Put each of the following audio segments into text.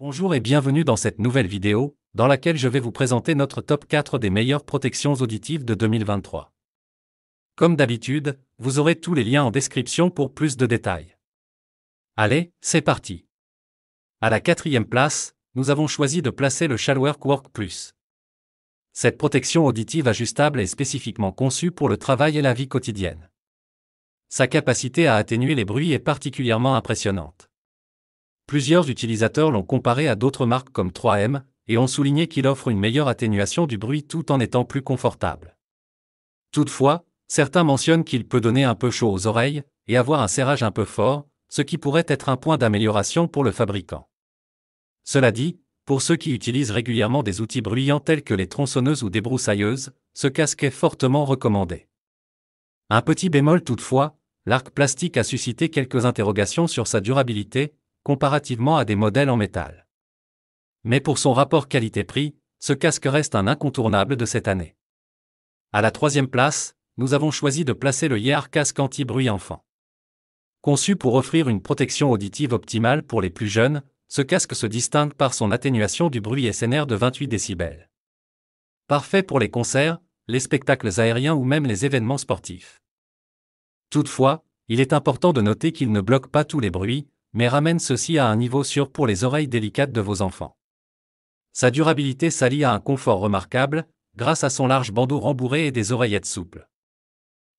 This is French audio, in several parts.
Bonjour et bienvenue dans cette nouvelle vidéo, dans laquelle je vais vous présenter notre top 4 des meilleures protections auditives de 2023. Comme d'habitude, vous aurez tous les liens en description pour plus de détails. Allez, c'est parti. À la 4e place, nous avons choisi de placer le Shalwork Work Plus. Cette protection auditive ajustable est spécifiquement conçue pour le travail et la vie quotidienne. Sa capacité à atténuer les bruits est particulièrement impressionnante. Plusieurs utilisateurs l'ont comparé à d'autres marques comme 3M, et ont souligné qu'il offre une meilleure atténuation du bruit tout en étant plus confortable. Toutefois, certains mentionnent qu'il peut donner un peu chaud aux oreilles, et avoir un serrage un peu fort, ce qui pourrait être un point d'amélioration pour le fabricant. Cela dit, pour ceux qui utilisent régulièrement des outils bruyants tels que les tronçonneuses ou débroussailleuses, ce casque est fortement recommandé. Un petit bémol toutefois, l'arc plastique a suscité quelques interrogations sur sa durabilité, comparativement à des modèles en métal. Mais pour son rapport qualité-prix, ce casque reste un incontournable de cette année. À la 3e place, nous avons choisi de placer le Year Casque anti-bruit enfant. Conçu pour offrir une protection auditive optimale pour les plus jeunes, ce casque se distingue par son atténuation du bruit SNR de 28 décibels. Parfait pour les concerts, les spectacles aériens ou même les événements sportifs. Toutefois, il est important de noter qu'il ne bloque pas tous les bruits, mais ramène ceux-ci à un niveau sûr pour les oreilles délicates de vos enfants. Sa durabilité s'allie à un confort remarquable, grâce à son large bandeau rembourré et des oreillettes souples.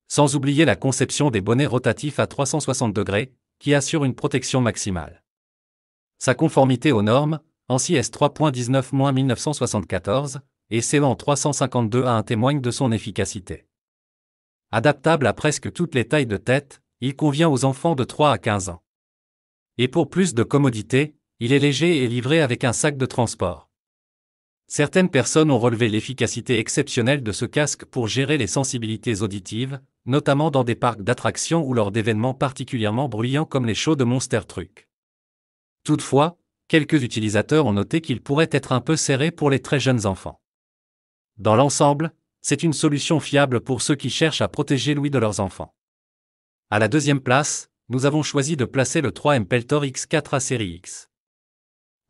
Sans oublier la conception des bonnets rotatifs à 360 degrés, qui assurent une protection maximale. Sa conformité aux normes, ANSI S3.19-1974, et CEN 352A1 témoigne de son efficacité. Adaptable à presque toutes les tailles de tête, il convient aux enfants de 3 à 15 ans. Et pour plus de commodité, il est léger et livré avec un sac de transport. Certaines personnes ont relevé l'efficacité exceptionnelle de ce casque pour gérer les sensibilités auditives, notamment dans des parcs d'attractions ou lors d'événements particulièrement bruyants comme les shows de Monster Truck. Toutefois, quelques utilisateurs ont noté qu'il pourrait être un peu serré pour les très jeunes enfants. Dans l'ensemble, c'est une solution fiable pour ceux qui cherchent à protéger l'ouïe de leurs enfants. À la 2e place, nous avons choisi de placer le 3M Peltor X4A Série X.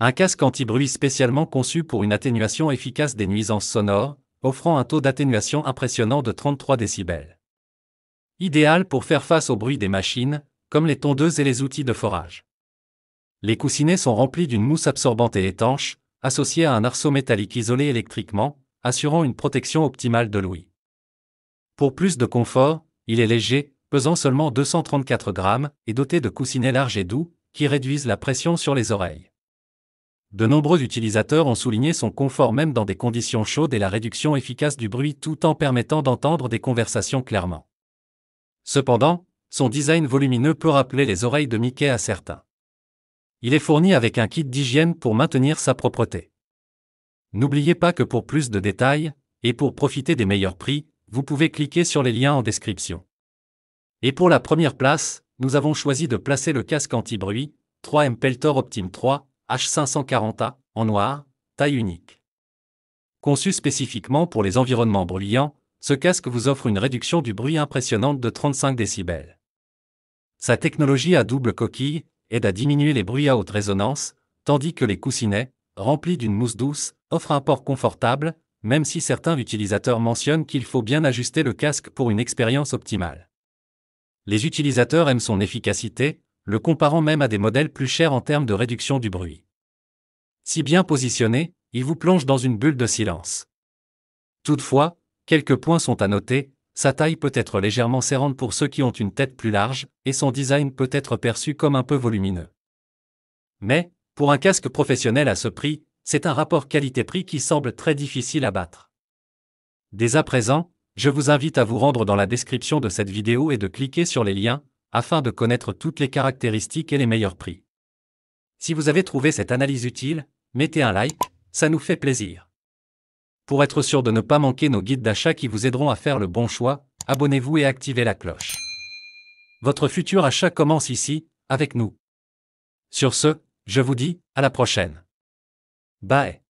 Un casque anti-bruit spécialement conçu pour une atténuation efficace des nuisances sonores, offrant un taux d'atténuation impressionnant de 33 décibels. Idéal pour faire face au bruit des machines, comme les tondeuses et les outils de forage. Les coussinets sont remplis d'une mousse absorbante et étanche, associée à un arceau métallique isolé électriquement, assurant une protection optimale de l'ouïe. Pour plus de confort, il est léger, pesant seulement 234 grammes, et doté de coussinets larges et doux, qui réduisent la pression sur les oreilles. De nombreux utilisateurs ont souligné son confort même dans des conditions chaudes et la réduction efficace du bruit tout en permettant d'entendre des conversations clairement. Cependant, son design volumineux peut rappeler les oreilles de Mickey à certains. Il est fourni avec un kit d'hygiène pour maintenir sa propreté. N'oubliez pas que pour plus de détails, et pour profiter des meilleurs prix, vous pouvez cliquer sur les liens en description. Et pour la première place, nous avons choisi de placer le casque anti-bruit, 3M Peltor Optim 3, H540A, en noir, taille unique. Conçu spécifiquement pour les environnements bruyants, ce casque vous offre une réduction du bruit impressionnante de 35 décibels. Sa technologie à double coquille aide à diminuer les bruits à haute résonance, tandis que les coussinets, remplis d'une mousse douce, offrent un port confortable, même si certains utilisateurs mentionnent qu'il faut bien ajuster le casque pour une expérience optimale. Les utilisateurs aiment son efficacité, le comparant même à des modèles plus chers en termes de réduction du bruit. Si bien positionné, il vous plonge dans une bulle de silence. Toutefois, quelques points sont à noter, sa taille peut être légèrement serrante pour ceux qui ont une tête plus large, et son design peut être perçu comme un peu volumineux. Mais, pour un casque professionnel à ce prix, c'est un rapport qualité-prix qui semble très difficile à battre. Dès à présent, je vous invite à vous rendre dans la description de cette vidéo et de cliquer sur les liens, afin de connaître toutes les caractéristiques et les meilleurs prix. Si vous avez trouvé cette analyse utile, mettez un like, ça nous fait plaisir. Pour être sûr de ne pas manquer nos guides d'achat qui vous aideront à faire le bon choix, abonnez-vous et activez la cloche. Votre futur achat commence ici, avec nous. Sur ce, je vous dis, à la prochaine. Bye.